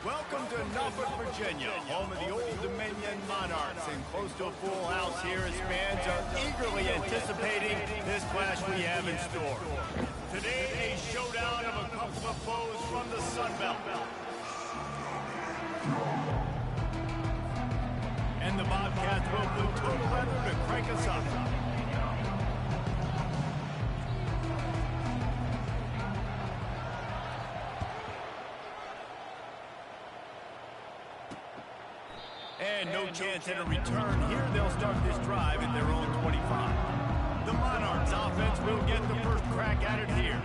Welcome to Norfolk, Virginia, home of the Old Dominion Monarchs, and close to a full house here as fans are eagerly anticipating this clash we have in store. Today, a showdown of a couple of foes from the Sun Belt. And the Bobcats will put total leather to crank us up. And no chance at a return. Here they'll start this drive at their own 25. The Monarchs offense will get the first crack at it here.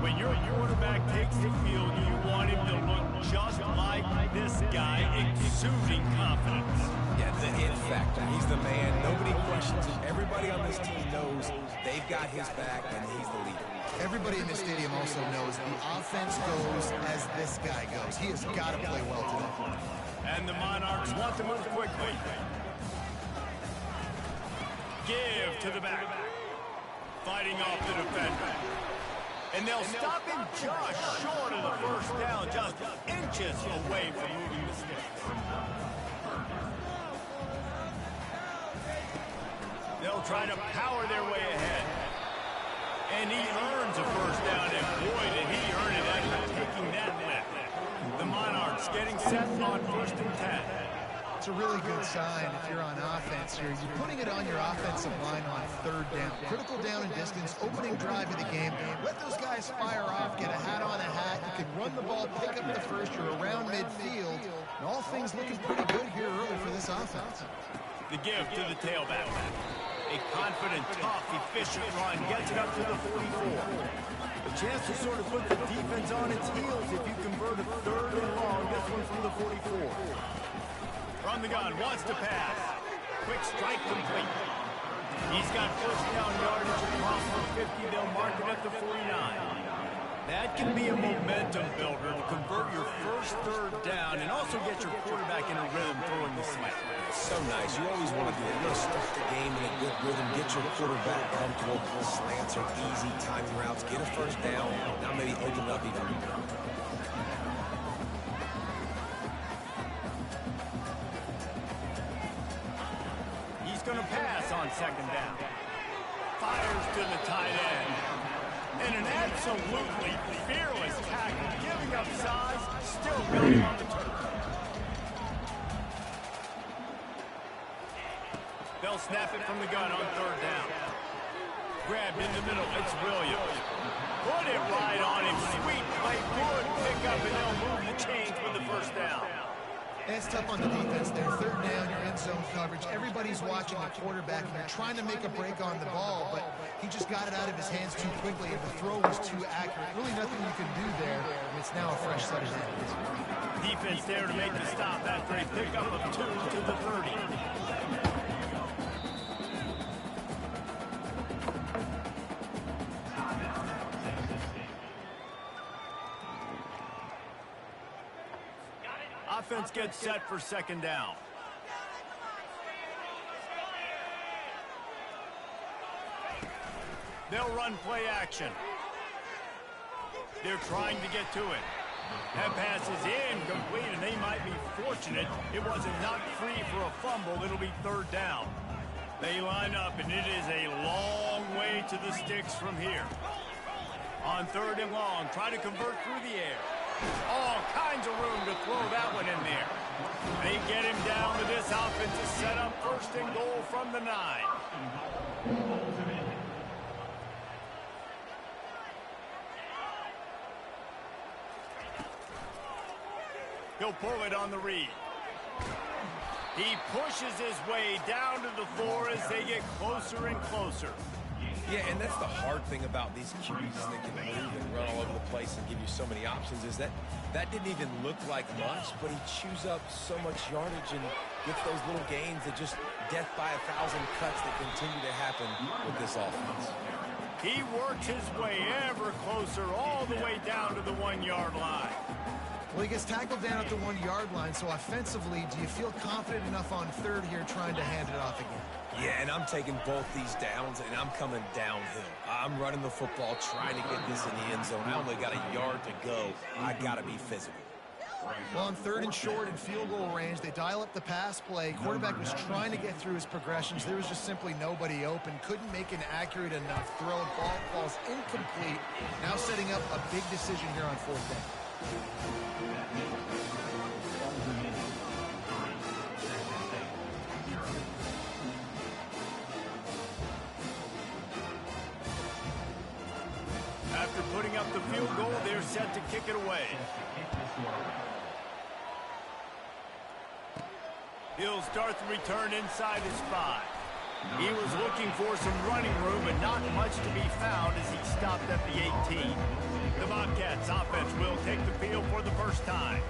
When your quarterback takes the field, you want him to look just like this guy, exuding confidence. Yeah, the it factor. He's the man. Nobody questions him. Everybody on this team knows they've got his back, and he's the leader. Everybody in the stadium also knows the offense goes as this guy goes. He has got to play well today. And the Monarchs want to move quickly. Give to the back. Fighting off the defender. And they'll stop him just short of the first down, just inches away from moving the sticks. They'll try to power their way ahead. And he earns a first down, and boy, did he earn it after taking that lift. The Monarchs getting set on 1st and 10. It's a really good sign if you're on offense here. You're putting it on your offensive line on 3rd down. Critical down and distance, opening drive of the game. Let those guys fire off, get a hat on a hat. You can run the ball, pick up the first. You're around midfield. And all things looking pretty good here early for this offense. The give to the tailback. A confident, tough, efficient run gets it up to the 44. A chance to sort of put the defense on its heels if you convert a 3rd and long. This one from the 44. From the gun, wants to pass. Quick strike complete. He's got first down yardage across the 50. They'll mark it at the 49. That can be a momentum builder to convert your first 3rd down and also get your quarterback in a rhythm throwing the slant. So nice. You always want to do it. You want to start the game in a good rhythm. Get your quarterback comfortable. Slants are easy timing routes. Get a first down. Now maybe open up even more. He's going to pass on 2nd down. Fires to the tight end. And an absolutely fearless tackle, giving up size, still building on the turf. They'll snap it from the gun on 3rd down. Grabbed in the middle, it's Williams. Put it right on him, sweet play, good pickup, and they'll move the chains with the first down. It's tough on the defense there. 3rd down, you're in zone coverage. Everybody's watching the quarterback, and they're trying to make a break on the ball, but he just got it out of his hands too quickly, and the throw was too accurate. Really nothing you can do there, and it's now a fresh set of downs. Defense there to make the stop after a pickup of 2 to the 30. Offense gets set for 2nd down. They'll run play action. They're trying to get to it. That pass is incomplete, and they might be fortunate it wasn't knocked free for a fumble. It'll be 3rd down. They line up, and it is a long way to the sticks from here. On 3rd and long, try to convert through the air. All kinds of room to throw that one in there. They get him down to this offense to set up 1st and goal from the 9. He'll pull it on the read. He pushes his way down to the 4 as they get closer and closer. Yeah, and that's the hard thing about these QBs that can move and run all over the place and give you so many options is that didn't even look like much, but he chews up so much yardage and gets those little gains that just death by 1,000 cuts that continue to happen with this offense. He works his way ever closer all the way down to the 1-yard line. Well, he gets tackled down at the 1-yard line, so offensively, do you feel confident enough on 3rd here trying to hand it off again? Yeah, and I'm taking both these downs, and I'm coming downhill. I'm running the football, trying to get this in the end zone. I only got a yard to go. I got to be physical. Well, on 3rd and short and field goal range, they dial up the pass play. Quarterback was trying to get through his progressions. There was just simply nobody open. Couldn't make an accurate enough throw. Ball falls incomplete. Now setting up a big decision here on 4th down. After putting up the field goal, they're set to kick it away. He'll start the return inside his 5. He was looking for some running room, but not much to be found as he stopped at the 18. The Bobcats offense will take the field for the first time.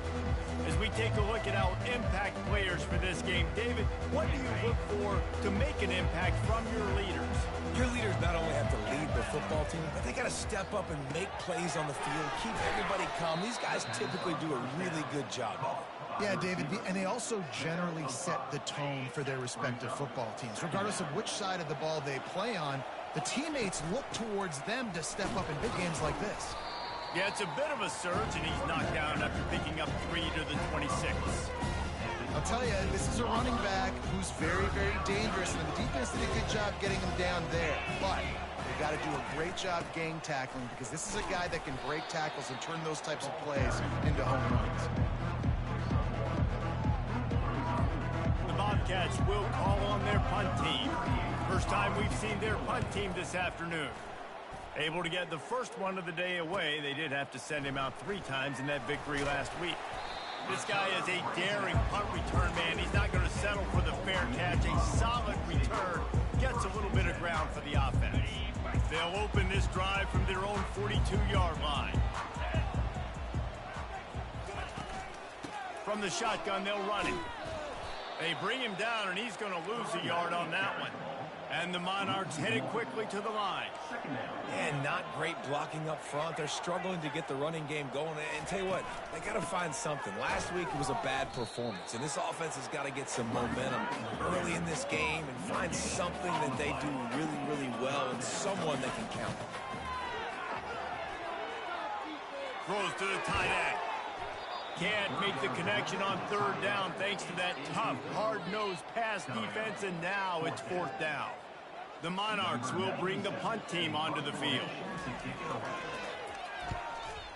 As we take a look at our impact players for this game, David, what do you look for to make an impact from your leaders? Your leaders not only have to lead the football team, but they got to step up and make plays on the field, keep everybody calm. These guys typically do a really good job of it. Yeah, David, and they also generally set the tone for their respective football teams. Regardless of which side of the ball they play on, the teammates look towards them to step up in big games like this. Yeah, it's a bit of a surge, and he's knocked down after picking up 3 to the 26. I'll tell you, this is a running back who's very, very dangerous, and the defense did a good job getting him down there. But they got to do a great job gang tackling, because this is a guy that can break tackles and turn those types of plays into home runs. Bobcats will call on their punt team. First time we've seen their punt team this afternoon. Able to get the first one of the day away. They did have to send him out 3 times in that victory last week. This guy is a daring punt return man. He's not going to settle for the fair catch. A solid return. Gets a little bit of ground for the offense. They'll open this drive from their own 42-yard line. From the shotgun, they'll run him. They bring him down, and he's going to lose a yard on that one. And the Monarchs headed quickly to the line. And not great blocking up front. They're struggling to get the running game going. And tell you what, they got to find something. Last week it was a bad performance, and this offense has got to get some momentum early in this game and find something that they do really, really well and someone they can count on. Throws to the tight end. Can't make the connection on 3rd down thanks to that tough, hard-nosed pass defense, and now it's 4th down. The Monarchs will bring the punt team onto the field.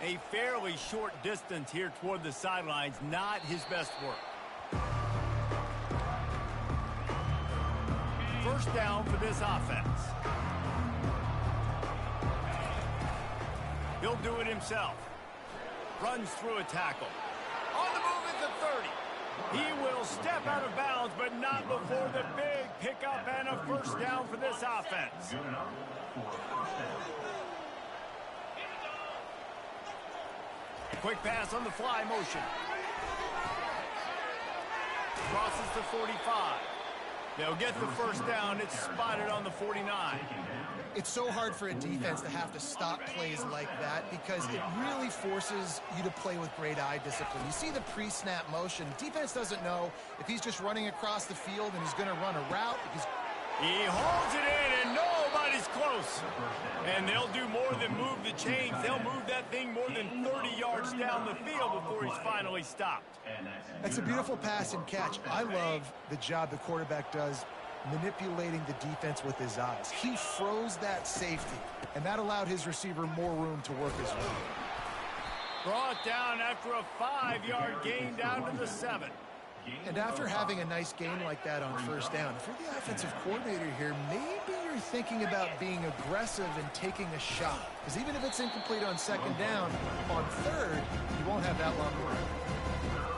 A fairly short distance here toward the sidelines, not his best work. First down for this offense. He'll do it himself. Runs through a tackle. On the move at the 30. He will step out of bounds, but not before the big pickup and a first down for this offense. Quick pass on the fly motion. Crosses the 45. They'll get the first down. It's spotted on the 49. It's so hard for a defense to have to stop plays like that because it really forces you to play with great eye discipline. You see the pre-snap motion. Defense doesn't know if he's just running across the field and he's going to run a route. He holds it in, and nobody's close. And they'll do more than move the chains. They'll move that thing more than 30 yards down the field before he's finally stopped. That's a beautiful pass and catch. I love the job the quarterback does manipulating the defense with his eyes. He froze that safety, and that allowed his receiver more room to work his way. Brought down after a 5-yard gain down to the 7. And after having a nice gain like that on first down, if you're the offensive coordinator here, maybe you're thinking about being aggressive and taking a shot. Because even if it's incomplete on second down, on third, you won't have that long to run.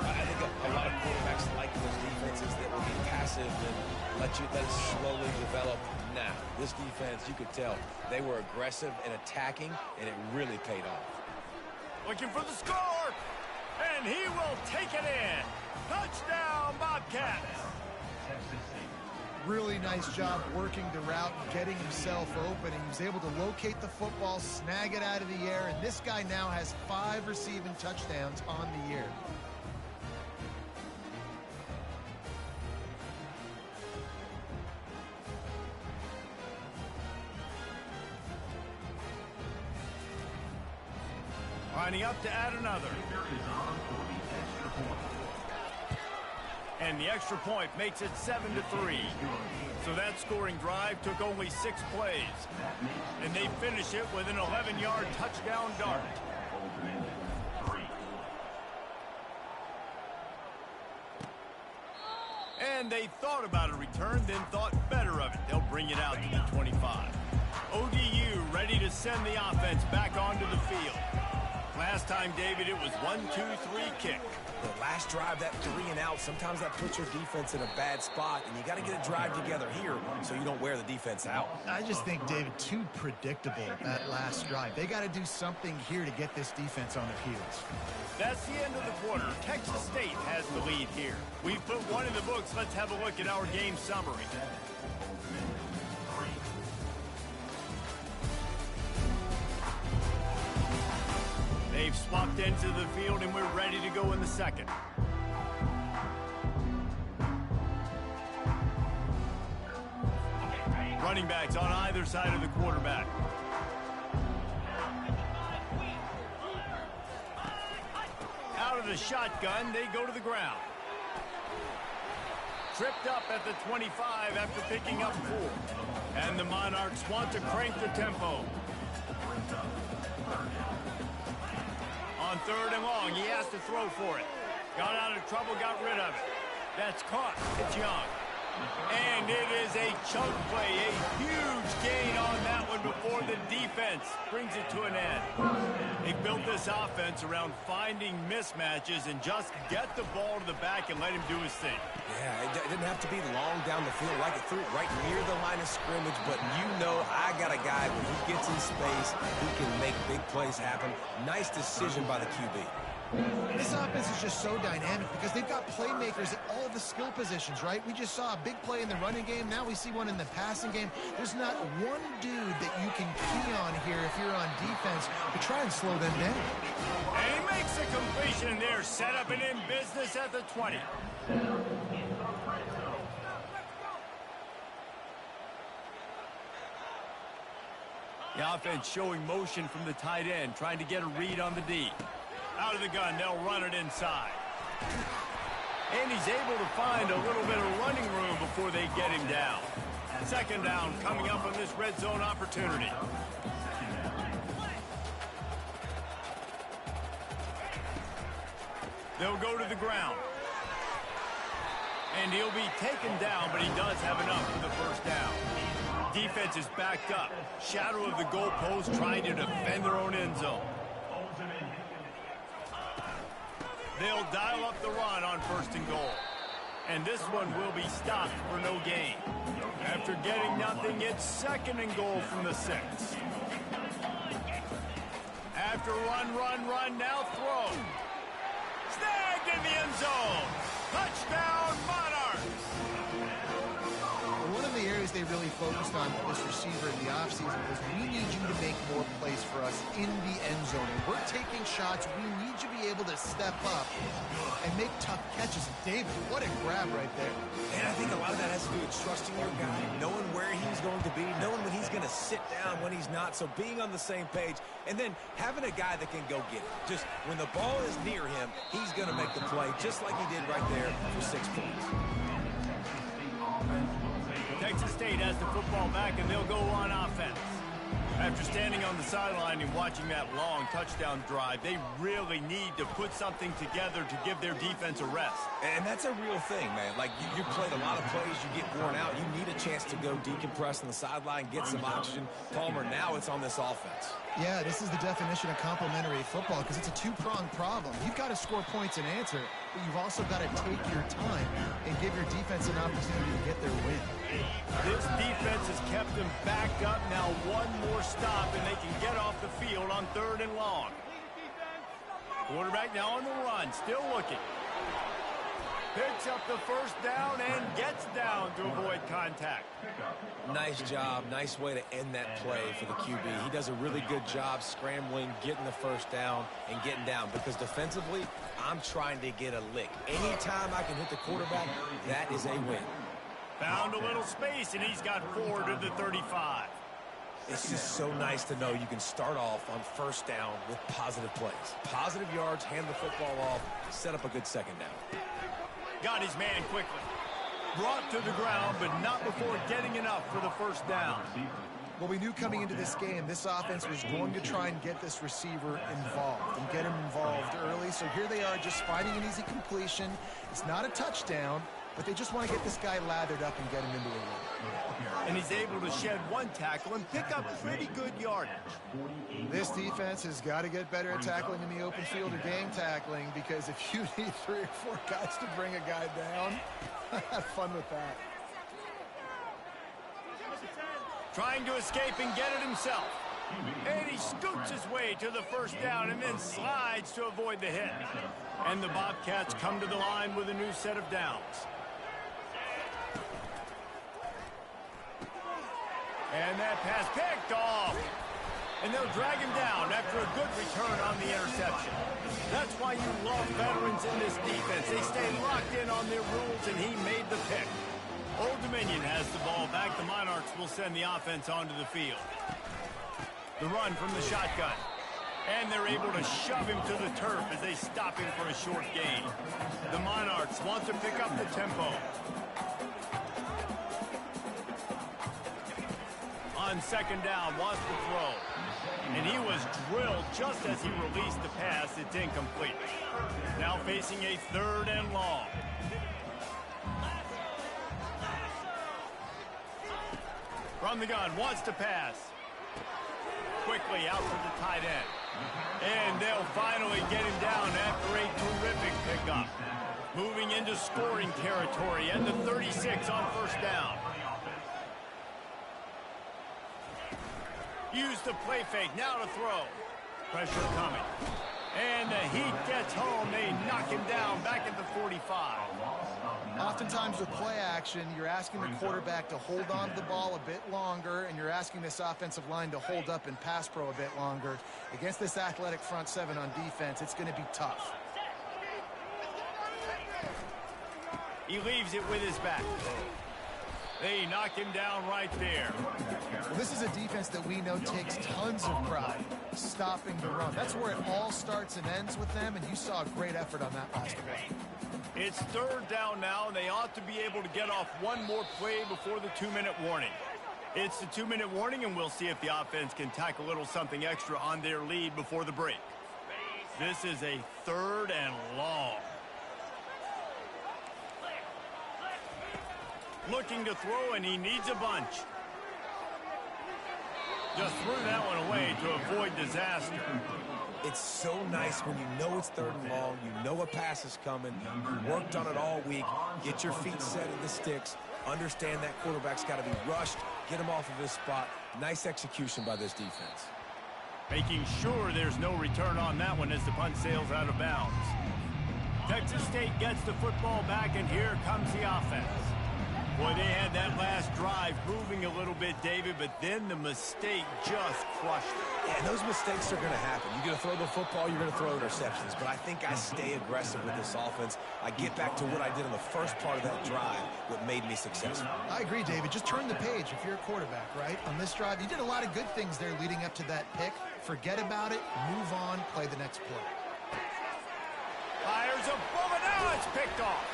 I think a lot of quarterbacks like those defenses that will be passive and let it slowly develop. Now, this defense, you could tell, they were aggressive and attacking, and it really paid off. Looking for the score, and he will take it in. Touchdown, Bobcats! Really nice job working the route and getting himself open. He was able to locate the football, snag it out of the air, and this guy now has 5 receiving touchdowns on the year. On lining up to add another. And the extra point makes it 7-3. So that scoring drive took only 6 plays. And they finish it with an 11-yard touchdown dart. And they thought about a return, then thought better of it. They'll bring it out to the 25. ODU ready to send the offense back onto the field. Last time, David, it was 1-2-3 kick. The last drive, that 3 and out, sometimes that puts your defense in a bad spot, and you got to get a drive together here so you don't wear the defense out. I just think, David, too predictable, that last drive. They got to do something here to get this defense on their heels. That's the end of the quarter. Texas State has the lead here. We've put one in the books. Let's have a look at our game summary. They've swapped into the field, and we're ready to go in the second. Running backs on either side of the quarterback. Out of the shotgun, they go to the ground. Tripped up at the 25 after picking up 4. And the Monarchs want to crank the tempo. On 3rd and long, he has to throw for it. Got out of trouble, got rid of it. That's caught. It's Young. And it is a chunk play, a huge gain on that one before the defense brings it to an end. They built this offense around finding mismatches and just get the ball to the back and let him do his thing. Yeah, it didn't have to be long down the field. Like it threw it right near the line of scrimmage, but you know I got a guy when he gets in space who can make big plays happen. Nice decision by the QB. This offense is just so dynamic because they've got playmakers at all the skill positions, right? We just saw a big play in the running game. Now we see one in the passing game. There's not one dude that you can key on here if you're on defense to try and slow them down. And he makes a completion there, set up and in business at the 20. The offense showing motion from the tight end, trying to get a read on the D. Out of the gun, they'll run it inside. And he's able to find a little bit of running room before they get him down. 2nd down coming up on this red zone opportunity. They'll go to the ground. And he'll be taken down, but he does have enough for the 1st down. Defense is backed up. Shadow of the goalpost trying to defend their own end zone. They'll dial up the run on 1st and goal. And this one will be stopped for no gain. After getting nothing, it's 2nd and goal from the 6. After run, now throw. Snagged in the end zone. Touchdown, Monarchs. One of the areas they really focused on with this receiver in the offseason was we need you to make more plays for us in the end zone. And we're taking shots. We need you to be able to step up and make tough catches. David, what a grab right there. And I think a lot of that has to do with trusting your guy, knowing where he's going to be, knowing when he's going to sit down, when he's not. So being on the same page, and then having a guy that can go get it. Just when the ball is near him, he's going to make the play, just like he did right there for 6 points. Texas State has the football back, and they'll go on offense. After standing on the sideline and watching that long touchdown drive, they really need to put something together to give their defense a rest. And that's a real thing, man. Like, you played a lot of plays, you get worn out. You need a chance to go decompress on the sideline, get some oxygen. Palmer, now it's on this offense. Yeah, this is the definition of complementary football because it's a two-pronged problem. You've got to score points and answer, but you've also got to take your time and give your defense an opportunity to get their win. This defense has kept them backed up. Now one more stop, and they can get off the field on 3rd and long. Quarterback now on the run, still looking. Picks up the 1st down and gets down to avoid contact. Nice job. Nice way to end that play for the QB. He does a really good job scrambling, getting the 1st down, and getting down. Because defensively, I'm trying to get a lick. Anytime I can hit the quarterback, that is a win. Found a little space, and he's got 4 to the 35. It's just so nice to know you can start off on first down with positive plays. Positive yards, hand the football off, set up a good second down. Got his man quickly. Brought to the ground, but not before getting enough for the first down. Well, we knew coming into this game, this offense was going to try and get this receiver involved and get him involved early. So here they are just finding an easy completion. It's not a touchdown, but they just want to get this guy lathered up and get him into a run. And he's able to shed one tackle and pick up pretty good yardage. This defense has got to get better at tackling in the open field or game tackling, because if you need 3 or 4 guys to bring a guy down, have fun with that. Trying to escape and get it himself. And he scoots his way to the first down and then slides to avoid the hit. And the Bobcats come to the line with a new set of downs. And that pass picked off. And they'll drag him down after a good return on the interception. That's why you love veterans in this defense. They stay locked in on their rules, and he made the pick. Old Dominion has the ball back. The Monarchs will send the offense onto the field. The run from the shotgun. And they're able to shove him to the turf as they stop him for a short gain. The Monarchs want to pick up the tempo. On second down, wants to throw. And he was drilled just as he released the pass. It's incomplete. Now facing a 3rd and long. From the gun, wants to pass. Quickly out to the tight end. And they'll finally get him down after a terrific pickup. Moving into scoring territory and the 36 on first down. Use the play fake, now to throw. Pressure coming. And the Heat gets home. They knock him down back at the 45. Oftentimes with play action, you're asking the quarterback to hold on to the ball a bit longer, and you're asking this offensive line to hold up in pass pro a bit longer. Against this athletic front 7 on defense, it's going to be tough. He leaves it with his back. They knock him down right there. Well, this is a defense that we know takes tons of pride stopping the run. That's where it all starts and ends with them, and you saw a great effort on that last play. It's 3rd down now, and they ought to be able to get off one more play before the 2-minute warning. It's the 2-minute warning, and we'll see if the offense can tack a little something extra on their lead before the break. This is a 3rd and long. Looking to throw, and he needs a bunch. Just threw that one away to avoid disaster. It's so nice when you know it's 3rd and long, you know a pass is coming, you worked on it all week, get your feet set in the sticks, understand that quarterback's got to be rushed, get him off of his spot. Nice execution by this defense. Making sure there's no return on that one as the punt sails out of bounds. Texas State gets the football back, and here comes the offense. Boy, they had that last drive moving a little bit, David, but then the mistake just crushed it. Yeah, and those mistakes are going to happen. You're going to throw the football, you're going to throw interceptions. But I think I stay aggressive with this offense. I get back to what I did in the first part of that drive, what made me successful. I agree, David. Just turn the page if you're a quarterback, right? On this drive, you did a lot of good things there leading up to that pick. Forget about it, move on, play the next play. Fires a bullet, now it's picked off.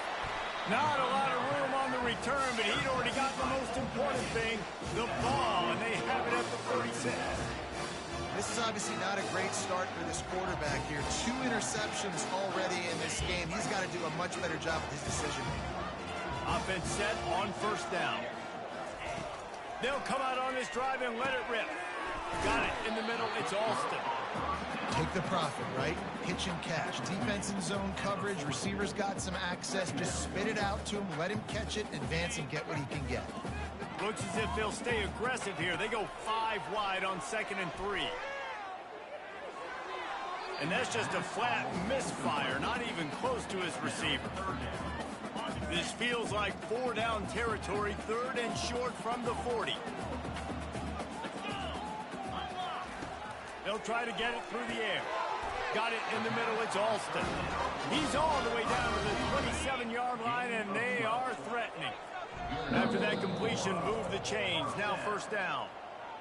Not a lot of room on the return, but he'd already got the most important thing, the ball, and they have it at the 36. This is obviously not a great start for this quarterback here. 2 interceptions already in this game. He's got to do a much better job with his decision-making. Offense set on first down. They'll come out on this drive and let it rip. Got it in the middle, it's Alston. Take the profit, right? Pitch and catch. Defense in zone coverage. Receivers got some access. Just spit it out to him. Let him catch it, advance, and get what he can get. Looks as if they'll stay aggressive here. They go 5 wide on 2nd and 3. And that's just a flat misfire, not even close to his receiver. This feels like 4-down territory, 3rd and short from the 40. They'll try to get it through the air. Got it in the middle, it's Alston. He's all the way down to the 27-yard line, and they are threatening. After that completion, move the chains. Now 1st down.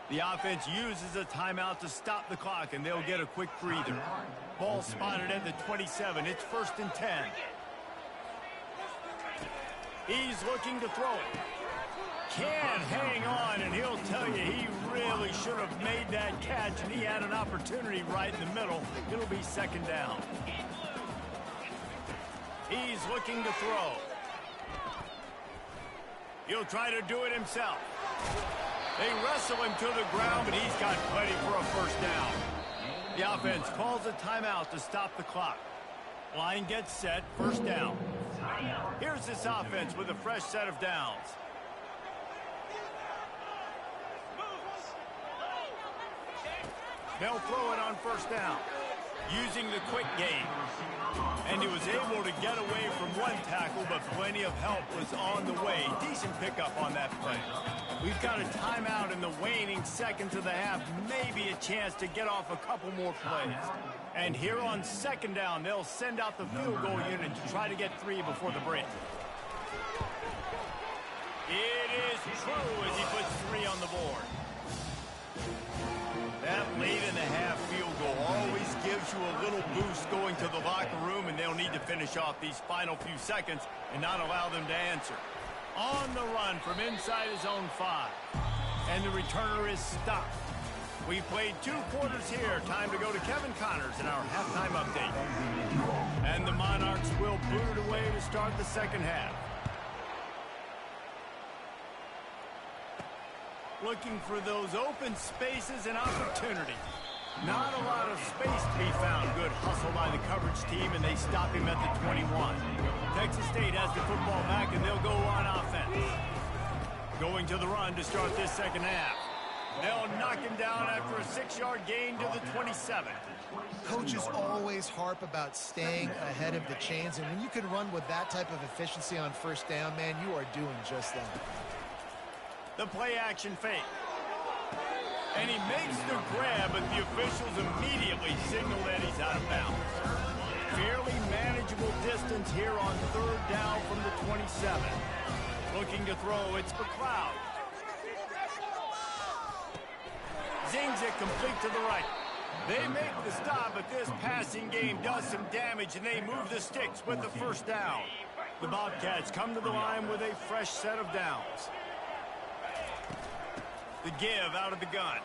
The offense uses a timeout to stop the clock, and they'll get a quick breather. Ball spotted at the 27. It's 1st and 10. He's looking to throw it. Can't hang on, and he'll tell you he really should have made that catch, and he had an opportunity right in the middle. It'll be 2nd down. He's looking to throw. He'll try to do it himself. They wrestle him to the ground, but he's got plenty for a 1st down. The offense calls a timeout to stop the clock. Line gets set, 1st down. Here's this offense with a fresh set of downs. They'll throw it on 1st down, using the quick game. And he was able to get away from one tackle, but plenty of help was on the way. Decent pickup on that play. We've got a timeout in the waning seconds of the half. Maybe a chance to get off a couple more plays. And here on 2nd down, they'll send out the field goal unit to try to get 3 before the break. It is true as he puts 3 on the board. That late in the half field goal always gives you a little boost going to the locker room, and they'll need to finish off these final few seconds and not allow them to answer. On the run from inside his own 5. And the returner is stopped. We played 2 quarters here. Time to go to Kevin Connors in our halftime update. And the Monarchs will boot it away to start the 2nd half. Looking for those open spaces and opportunity. Not a lot of space to be found. Good hustle by the coverage team, and they stop him at the 21. Texas State has the football back, and they'll go on offense. Going to the run to start this 2nd half. They'll knock him down after a 6-yard gain to the 27. Coaches always harp about staying ahead of the chains, and when you can run with that type of efficiency on 1st down, man, you are doing just that. The play-action fake. And he makes the grab, but the officials immediately signal that he's out of bounds. Fairly manageable distance here on 3rd down from the 27. Looking to throw, it's McLeod. Zings it complete to the right. They make the stop, but this passing game does some damage, and they move the sticks with the 1st down. The Bobcats come to the line with a fresh set of downs. The give out of the gun.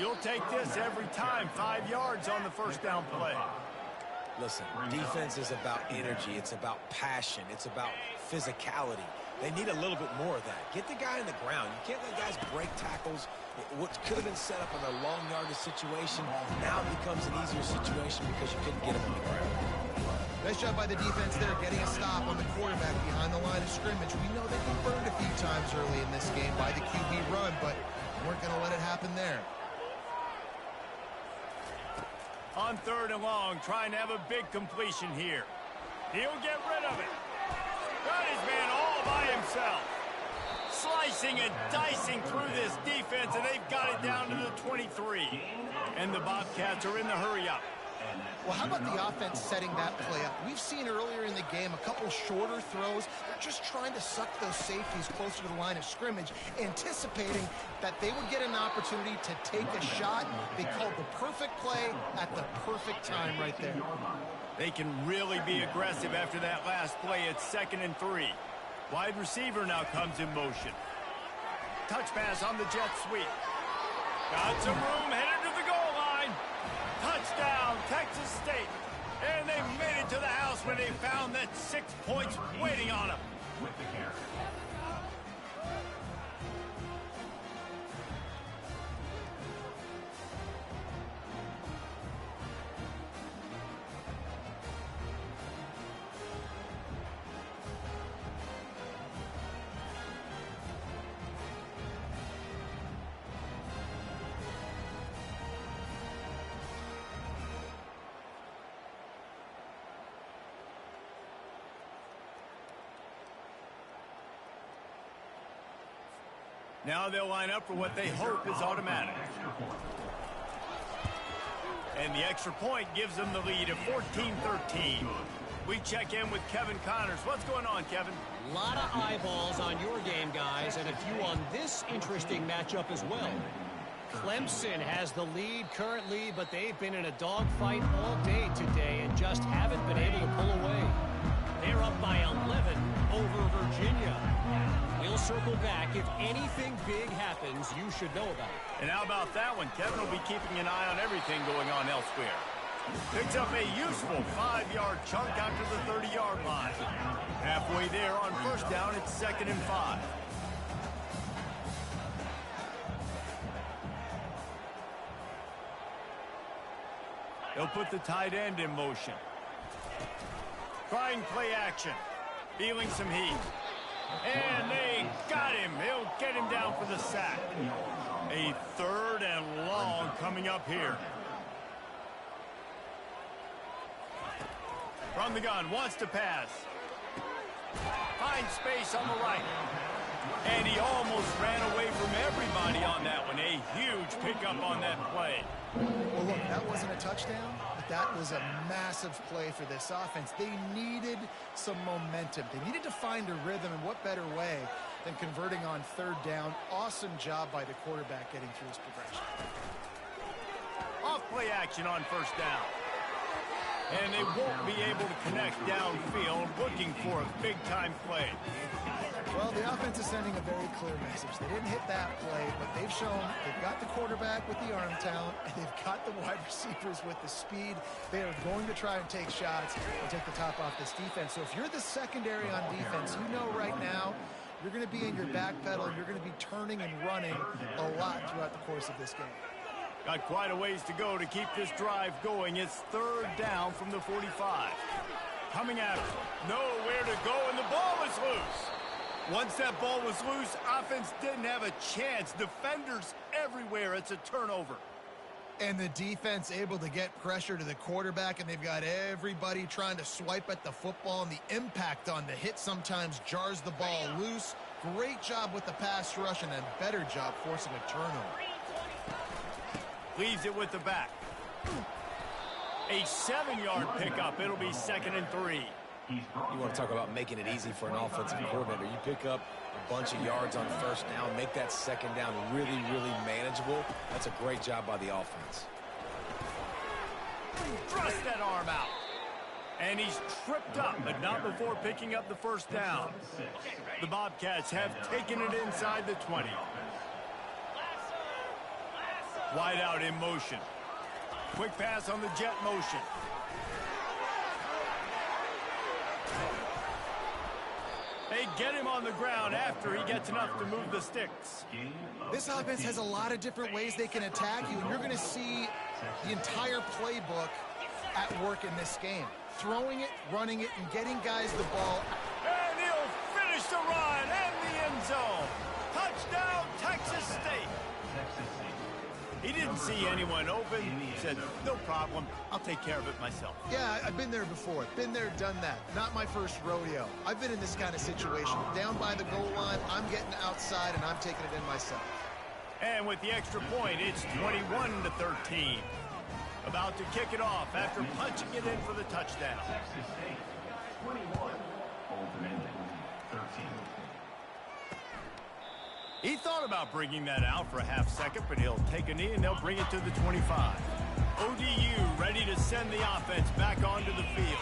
You'll take this every time. 5 yards on the 1st down play. Listen, defense is about energy. It's about passion. It's about physicality. They need a little bit more of that. Get the guy in the ground. You can't let guys break tackles. What could have been set up in a long yardage situation now becomes an easier situation because you couldn't get him on the ground. Nice job by the defense there, getting a stop on the quarterback behind the line of scrimmage. We know they've been burned a few times early in this game by the QB run, but weren't going to let it happen there. On 3rd and long, trying to have a big completion here. He'll get rid of it. Got his man all by himself. Slicing and dicing through this defense, and they've got it down to the 23. And the Bobcats are in the hurry-up. Well, how about the offense setting that play up? We've seen earlier in the game a couple shorter throws. They're just trying to suck those safeties closer to the line of scrimmage, anticipating that they would get an opportunity to take a shot. They called the perfect play at the perfect time right there. They can really be aggressive after that last play. It's 2nd and 3. Wide receiver now comes in motion. Touch pass on the jet sweep. Got some room, headed to the goal line. Touchdown, Texas State. And they made it to the house when they found that 6 points waiting on them. Now they'll line up for what they hope is automatic. And the extra point gives them the lead of 14-13. We check in with Kevin Connors. What's going on, Kevin? A lot of eyeballs on your game, guys, and a few on this interesting matchup as well. Clemson has the lead currently, but they've been in a dogfight all day today and just haven't been able to pull away. They're up by 11 over Virginia. We'll circle back. If anything big happens, you should know about it. And how about that one? Kevin will be keeping an eye on everything going on elsewhere. Picks up a useful 5-yard chunk after the 30-yard line. Halfway there on first down, it's 2nd and 5. They'll put the tight end in motion. Trying play action. Feeling some heat. And they got him. They'll get him down for the sack. A 3rd and long coming up here. From the gun, wants to pass. Finds space on the right. And he almost ran away from everybody on that one. A huge pickup on that play. Well, look, that wasn't a touchdown, but that was a massive play for this offense. They needed some momentum. They needed to find a rhythm, and what better way than converting on 3rd down. Awesome job by the quarterback getting through his progression. Off play action on first down. And they won't be able to connect downfield, looking for a big-time play. Well, the offense is sending a very clear message. They didn't hit that play, but they've shown they've got the quarterback with the arm talent, and they've got the wide receivers with the speed. They are going to try and take shots and take the top off this defense. So if you're the secondary on defense, you know right now you're going to be in your back pedal, and you're going to be turning and running a lot throughout the course of this game. Got quite a ways to go to keep this drive going. It's 3rd down from the 45. Coming at him. Nowhere to go, and the ball is loose. Once that ball was loose, offense didn't have a chance. Defenders everywhere. It's a turnover. And the defense able to get pressure to the quarterback, and they've got everybody trying to swipe at the football, and the impact on the hit sometimes jars the ball loose. Great job with the pass rush, and a better job forcing a turnover. Leaves it with the back. A 7-yard pickup. It'll be 2nd and 3. You want to talk about making it easy for an offensive coordinator. You pick up a bunch of yards on first down, make that 2nd down really, really manageable. That's a great job by the offense. Thrust that arm out. And he's tripped up, but not before picking up the first down. The Bobcats have taken it inside the 20. Wide out in motion. Quick pass on the jet motion. They get him on the ground after he gets enough to move the sticks. This offense has a lot of different ways they can attack you, and you're going to see the entire playbook at work in this game. Throwing it, running it, and getting guys the ball. And he'll finish the run and the end zone. Touchdown, Texas State. He didn't see anyone open. He said, no problem. I'll take care of it myself. Yeah, I've been there before. Been there, done that. Not my first rodeo. I've been in this kind of situation. Down by the goal line, I'm getting outside, and I'm taking it in myself. And with the extra point, it's 21-13. About to kick it off after punching it in for the touchdown. 21, ultimately 13. He thought about bringing that out for a half second, but he'll take a knee and they'll bring it to the 25. ODU ready to send the offense back onto the field.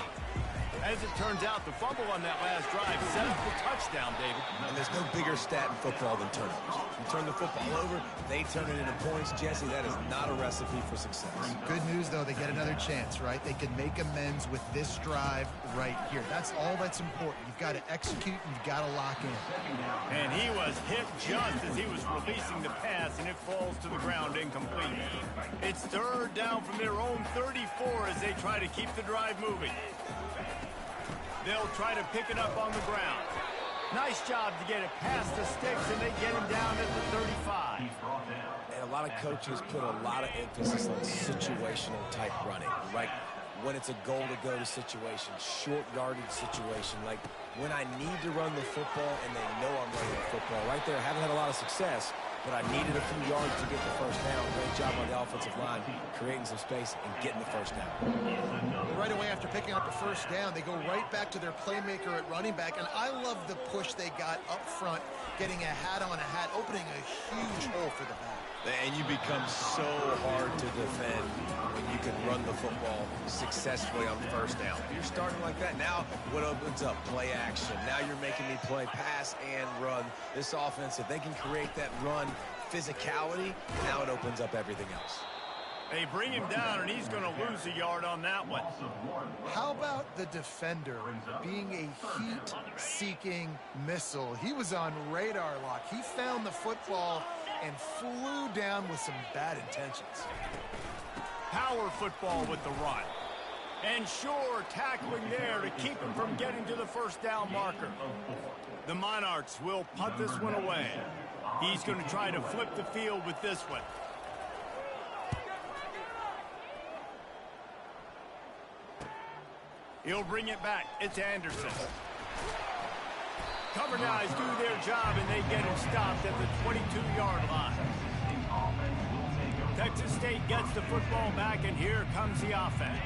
As it turns out, the fumble on that last drive set up the touchdown, David. And there's no bigger stat in football than turnovers. You turn the football over, they turn it into points. Jesse, that is not a recipe for success. Good news, though, they get another chance, right? They can make amends with this drive right here. That's all that's important. You've got to execute and you've got to lock in. And he was hit just as he was releasing the pass, and it falls to the ground incomplete. It's 3rd down from their own 34 as they try to keep the drive moving. They'll try to pick it up on the ground. Nice job to get it past the sticks, and they get him down at the 35. And a lot of coaches put a lot of emphasis on situational type running, right? When it's a goal-to-go situation, short yardage situation, like when I need to run the football and they know I'm running the football. Right there, haven't had a lot of success, but I needed a few yards to get the first down. Great job on the offensive line, creating some space and getting the first down. right away after picking up a first down, they go right back to their playmaker at running back. And I love the push they got up front, getting a hat on a hat, opening a huge hole for the back. And you become so hard to defend when you can run the football successfully on first down. You're starting like that. Now what opens up? Play action. Now you're making me play pass and run. This offense, if they can create that run physicality, now it opens up everything else. They bring him down, and he's going to lose a yard on that one. How about the defender being a heat-seeking missile? He was on radar lock. He found the football and flew down with some bad intentions. Power football with the run. And sure, tackling there to keep him from getting to the first down marker. The Monarchs will punt this one away. He's going to try to flip the field with this one. He'll bring it back. It's Anderson. Cover guys do their job, and they get him stopped at the 22-yard line. Texas State gets the football back, and here comes the offense.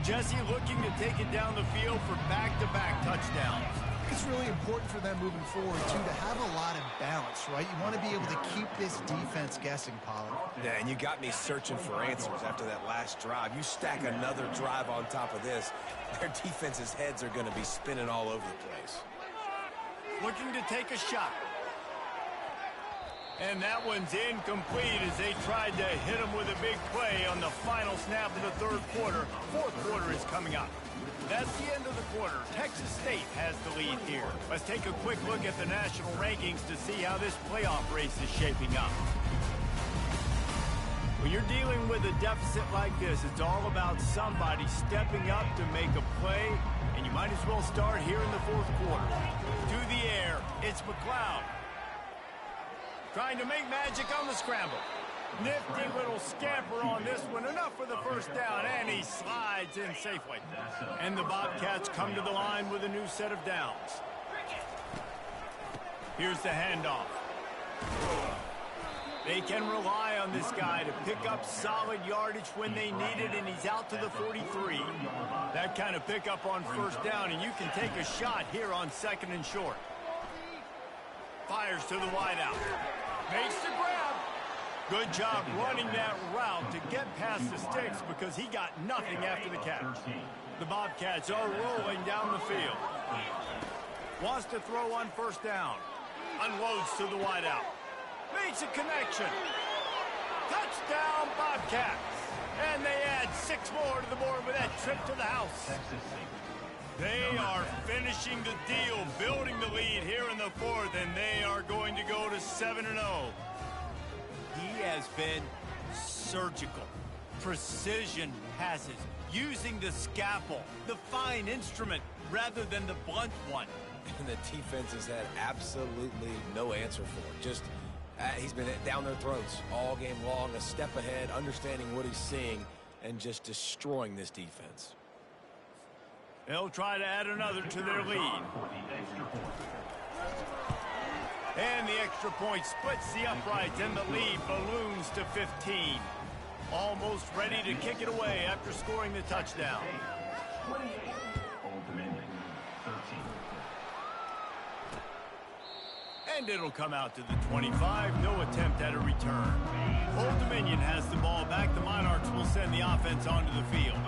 Jesse looking to take it down the field for back-to-back touchdowns. It's really important for them moving forward, too, to have a lot of balance, right? You want to be able to keep this defense guessing, Pollard. Yeah, and you got me searching for answers after that last drive. You stack another drive on top of this, their defense's heads are going to be spinning all over the place. Looking to take a shot. And that one's incomplete as they tried to hit him with a big play on the final snap of the third quarter. Fourth quarter is coming up. That's the end of the quarter. Texas State has the lead here. Let's take a quick look at the national rankings to see how this playoff race is shaping up. When you're dealing with a deficit like this, it's all about somebody stepping up to make a play, and you might as well start here in the fourth quarter. To the air, it's McLeod. Trying to make magic on the scramble. Nifty little scamper on this one. Enough for the first down, and he slides in safely. And the Bobcats come to the line with a new set of downs. Here's the handoff. They can rely on this guy to pick up solid yardage when they need it, and he's out to the 43. That kind of pickup on first down, and you can take a shot here on second and short. Fires to the wideout. Makes the grab. Good job running that route to get past the sticks because he got nothing after the catch. The Bobcats are rolling down the field. Wants to throw on first down. Unloads to the wideout. Makes a connection. Touchdown, Bobcats. And they add 6 more to the board with that trip to the house. They are finishing the deal, building the lead here in the fourth, and they are going to go to 7-0. He has been surgical. Precision passes, using the scalpel, the fine instrument, rather than the blunt one. And the defense has had absolutely no answer for it. Just, he's been down their throats all game long, a step ahead, understanding what he's seeing, and just destroying this defense. They'll try to add another to their lead. And the extra point splits the uprights, and the lead balloons to 15. Almost ready to kick it away after scoring the touchdown. 28, Old Dominion, 13. And it'll come out to the 25. No attempt at a return. Old Dominion has the ball back. The Monarchs will send the offense onto the field.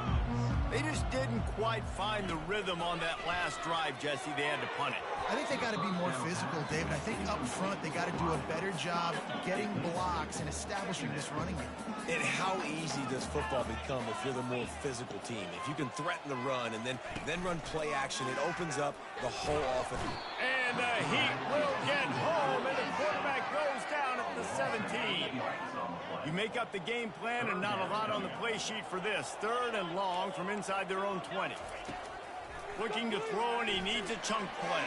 They just didn't quite find the rhythm on that last drive, Jesse. They had to punt it. I think they got to be more physical, David. I think up front they got to do a better job getting blocks and establishing this running game. And how easy does football become if you're the more physical team? If you can threaten the run and then run play action, it opens up the whole offense. And the Heat will get home, and the quarterback goes down at the 17. You make up the game plan, and not a lot on the play sheet for this. 3rd and long from inside their own 20. Looking to throw, and he needs a chunk play.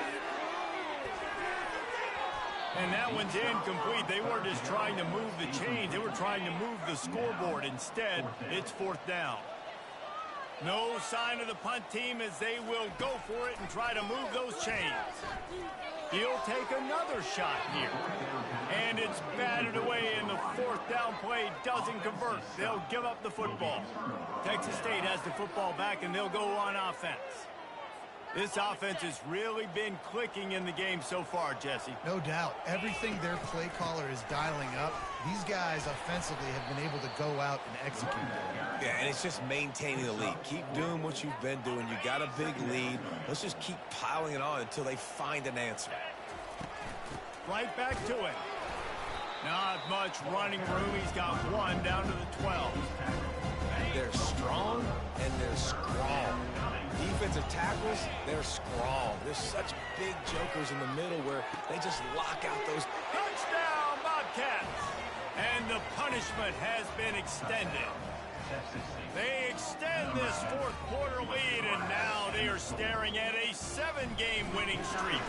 And that one's incomplete. They were just trying to move the chains. They were trying to move the scoreboard. Instead, it's 4th down. No sign of the punt team as they will go for it and try to move those chains. He'll take another shot here. And it's batted away, and the fourth down play doesn't convert. They'll give up the football. Texas State has the football back, and they'll go on offense. This offense has really been clicking in the game so far, Jesse. No doubt. Everything their play caller is dialing up, these guys offensively have been able to go out and execute. Yeah, and it's just maintaining the lead. Keep doing what you've been doing. You got a big lead. Let's just keep piling it on until they find an answer. Right back to it. Not much running room. He's got one down to the 12. They're strong and they're scrawl. Defensive tackles, they're scrawl. There's such big jokers in the middle where they just lock out those. Touchdown, Bobcats! And the punishment has been extended. They extend this fourth quarter lead, and now they are staring at a 7-game winning streak.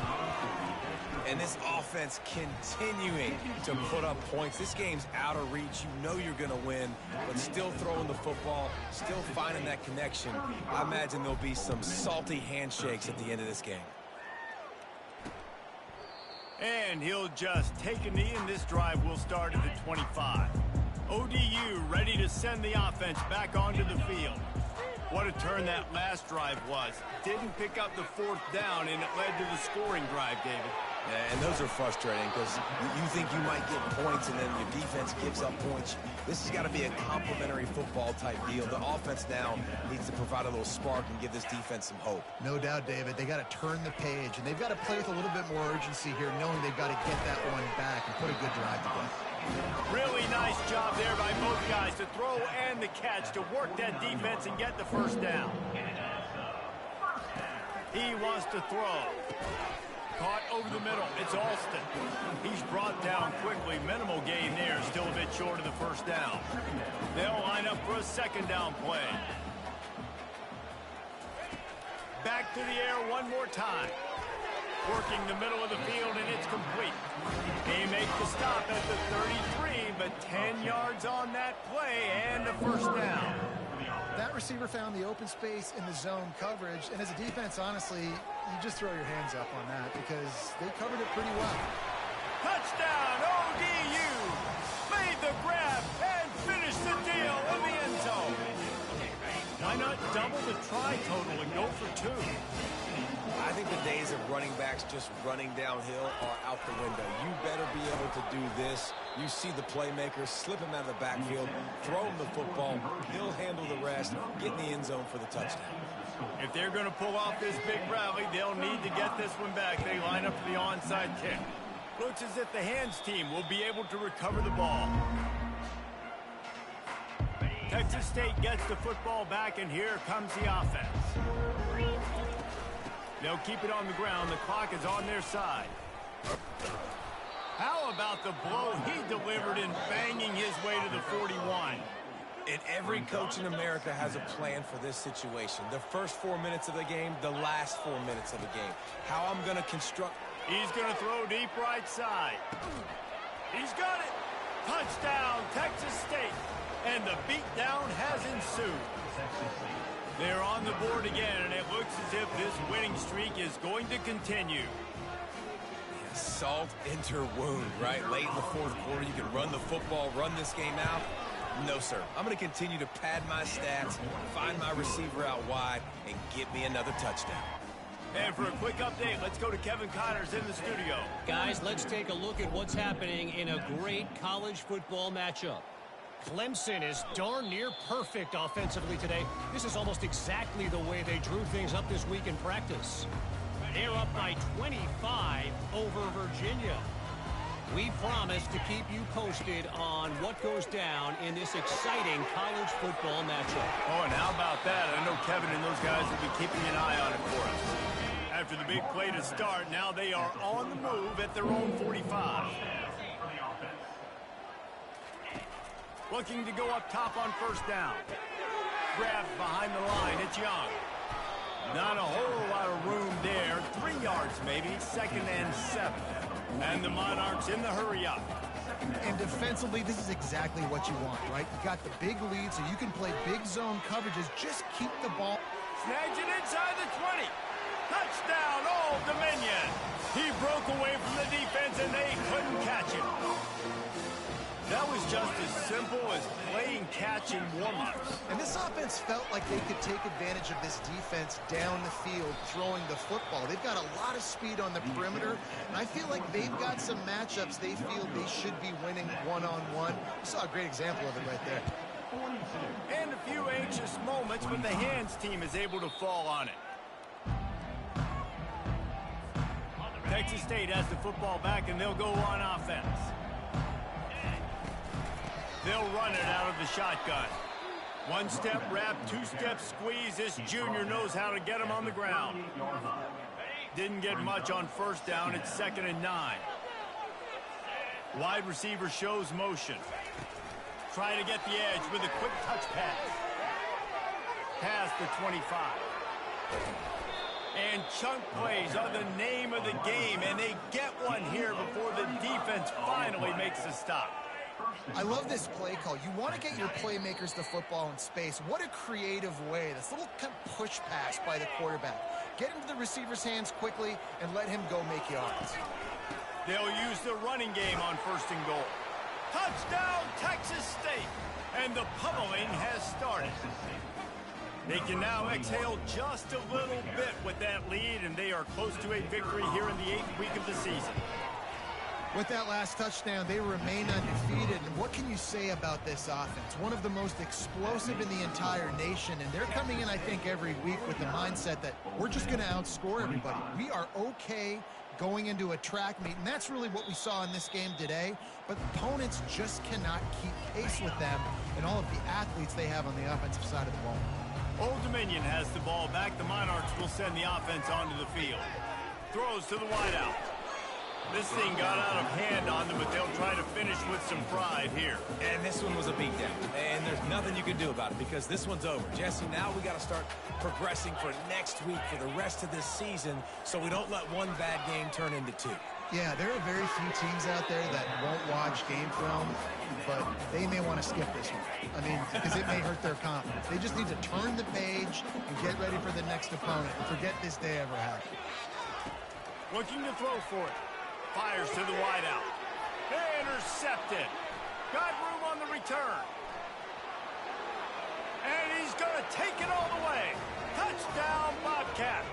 And this offense continuing to put up points. This game's out of reach. You know you're going to win, but still throwing the football, still finding that connection. I imagine there'll be some salty handshakes at the end of this game. And he'll just take a knee, and this drive will start at the 25. ODU ready to send the offense back onto the field. What a turn that last drive was. Didn't pick up the fourth down, and it led to the scoring drive, David. Yeah, and those are frustrating because you think you might get points and then your defense gives up points. This has got to be a complementary football type deal. The offense now needs to provide a little spark and give this defense some hope. No doubt, David. They got to turn the page, and they've got to play with a little bit more urgency here, knowing they've got to get that one back and put a good drive together. Really nice job there by both guys to throw and the catch to work that defense and get the first down. He wants to throw. Caught over the middle. It's Alston. He's brought down quickly. Minimal gain there. Still a bit short of the first down. They'll line up for a second down play. Back to the air one more time. Working the middle of the field, and it's complete. They make the stop at the 33, but 10 yards on that play and a first down. That receiver found the open space in the zone coverage, and as a defense, honestly, you just throw your hands up on that because they covered it pretty well. Touchdown, ODU! Made the grab and finished the deal in the end zone. Why not double the try total and go for two? I think the days of running backs just running downhill are out the window. You better be able to do this. You see the playmaker, slip him out of the backfield, throw him the football, he'll handle the rest, get in the end zone for the touchdown. If they're going to pull off this big rally, they'll need to get this one back. They line up for the onside kick. Looks as if the hands team will be able to recover the ball. Texas State gets the football back, and here comes the offense. They'll keep it on the ground. The clock is on their side. How about the blow he delivered in banging his way to the 41? And every coach in America has a plan for this situation. The first 4 minutes of the game, the last 4 minutes of the game. How I'm going to construct. He's going to throw deep right side. He's got it. Touchdown, Texas State. And the beatdown has ensued. They're on the board again, and it looks as if this winning streak is going to continue. Salt into her wound, right? Late in the fourth quarter, you can run the football, run this game out. No, sir. I'm going to continue to pad my stats, find my receiver out wide, and get me another touchdown. And for a quick update, let's go to Kevin Connors in the studio. Guys, let's take a look at what's happening in a great college football matchup. Clemson is darn near perfect offensively today. This is almost exactly the way they drew things up this week in practice. They're up by 25 over Virginia. We promise to keep you posted on what goes down in this exciting college football matchup. Oh, and how about that? I know Kevin and those guys will be keeping an eye on it for us. After the big play to start, now they are on the move at their own 45. Looking to go up top on first down. Grab behind the line. It's Young. Not a whole lot of room there. 3 yards maybe. 2nd and 7. And the Monarchs in the hurry up. And defensively, this is exactly what you want, right? You got the big lead, so you can play big zone coverages. Just keep the ball. Snags it inside the 20. Touchdown, Old Dominion. He broke away from the defense, and they couldn't catch him. That was just as simple as playing catch in warm-ups. And this offense felt like they could take advantage of this defense down the field, throwing the football. They've got a lot of speed on the perimeter, and I feel like they've got some matchups they feel they should be winning one-on-one. You saw a great example of it right there. And a few anxious moments when the hands team is able to fall on it. Texas State has the football back, and they'll go on offense. They'll run it out of the shotgun. One-step wrap, two-step squeeze. This junior knows how to get him on the ground. Didn't get much on first down. It's 2nd and 9. Wide receiver shows motion. Try to get the edge with a quick touch pass. Past the 25. And chunk plays are the name of the game, and they get one here before the defense finally makes a stop. I love this play call. You want to get your playmakers the football in space. What a creative way. This little kind of push pass by the quarterback. Get into the receiver's hands quickly and let him go make yards. They'll use the running game on 1st and goal. Touchdown, Texas State! And the pummeling has started. They can now exhale just a little bit with that lead, and they are close to a victory here in the 8th week of the season. With that last touchdown, they remain undefeated. And what can you say about this offense? One of the most explosive in the entire nation, and they're coming in, I think, every week with the mindset that we're just going to outscore everybody. We are okay going into a track meet, and that's really what we saw in this game today. But opponents just cannot keep pace with them and all of the athletes they have on the offensive side of the ball. Old Dominion has the ball back. The Monarchs will send the offense onto the field. Throws to the wideout. This thing got out of hand on them, but they'll try to finish with some pride here. And this one was a beatdown. And there's nothing you can do about it because this one's over. Jesse, now we got to start progressing for next week, for the rest of this season, so we don't let one bad game turn into two. Yeah, there are very few teams out there that won't watch game film, but they may want to skip this one. I mean, because it may hurt their confidence. They just need to turn the page and get ready for the next opponent. Forget this day ever happened. Looking to throw for it. Fires to the wideout. Intercepted. Got room on the return. And he's going to take it all the way. Touchdown, Bobcats.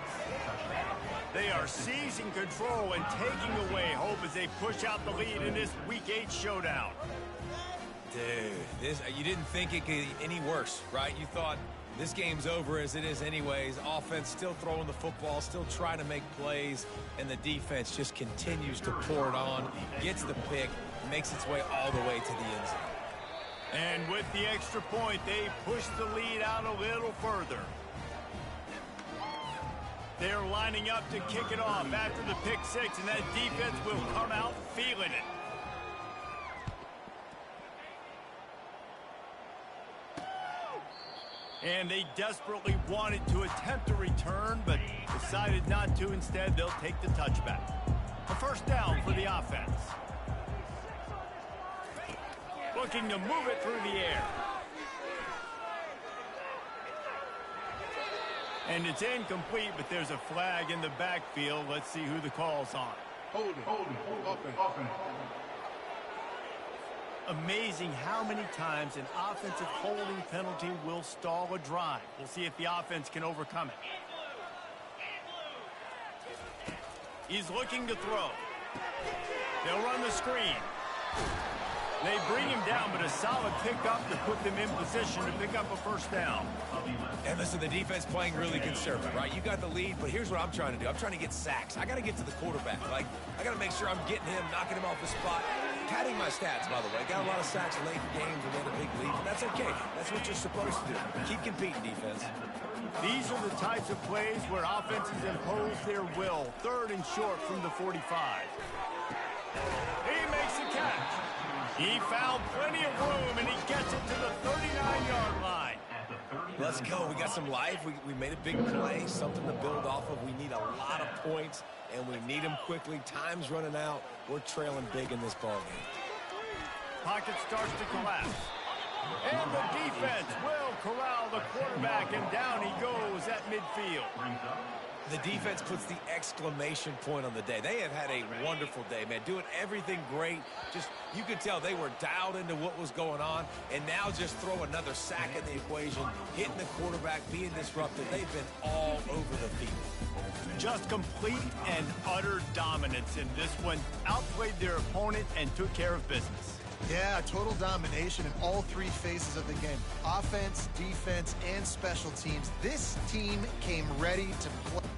They are seizing control and taking away hope as they push out the lead in this Week 8 showdown. Dude, you didn't think it could get any worse, right? You thought this game's over as it is anyways. Offense still throwing the football, still trying to make plays, and the defense just continues to pour it on, gets the pick, makes its way all the way to the end zone. And with the extra point, they push the lead out a little further. They're lining up to kick it off after the pick six, and that defense will come out feeling it. And they desperately wanted to attempt a return, but decided not to. Instead, they'll take the touchback. A first down for the offense. Looking to move it through the air. And it's incomplete, but there's a flag in the backfield. Let's see who the call's on. Holding. Offense. Amazing how many times an offensive holding penalty will stall a drive. We'll see if the offense can overcome it. He's looking to throw. They'll run the screen. They bring him down, but a solid pickup to put them in position to pick up a first down. And listen, the defense playing really conservative, right? You got the lead, but here's what I'm trying to do. I'm trying to get sacks. I got to get to the quarterback. Like, I got to make sure I'm getting him, knocking him off the spot. Padding my stats, by the way. Got a lot of sacks late in games and then a big lead. But that's okay. That's what you're supposed to do. Keep competing, defense. These are the types of plays where offenses impose their will. 3rd and short from the 45. He makes the catch. He found plenty of room, and he gets it to the 39-yard line. Let's go. We got some life. We made a big play, something to build off of. We need a lot of points, and we need them quickly. Time's running out. We're trailing big in this ballgame. Pocket starts to collapse. And the defense will corral the quarterback, and down he goes at midfield. The defense puts the exclamation point on the day. They have had a wonderful day, man. Doing everything great. Just, you could tell they were dialed into what was going on. And now just throw another sack in the equation, hitting the quarterback, being disruptive. They've been all over the field. Just complete and utter dominance in this one. Outplayed their opponent and took care of business. Yeah, total domination in all three phases of the game. Offense, defense, and special teams. This team came ready to play.